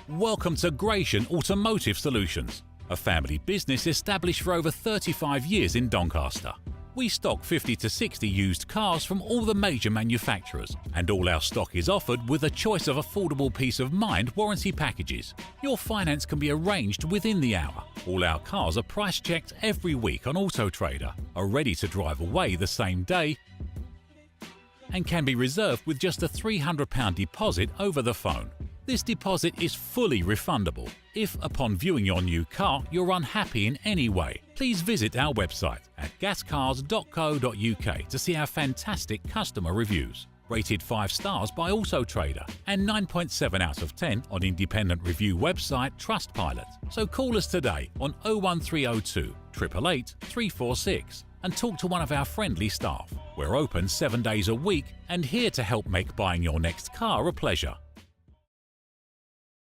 Welcome to Gratian Automotive Solutions, a family business established for over 35 years in Doncaster. We stock 50 to 60 used cars from all the major manufacturers, and all our stock is offered with a choice of affordable peace of mind warranty packages. Your finance can be arranged within the hour. All our cars are price checked every week on Auto Trader, are ready to drive away the same day, and can be reserved with just a £300 deposit over the phone. This deposit is fully refundable. If, upon viewing your new car, you're unhappy in any way, please visit our website at gascars.co.uk to see our fantastic customer reviews. Rated 5 stars by Auto Trader and 9.7 out of 10 on independent review website Trustpilot. So call us today on 01302 888 346 and talk to one of our friendly staff. We're open 7 days a week and here to help make buying your next car a pleasure.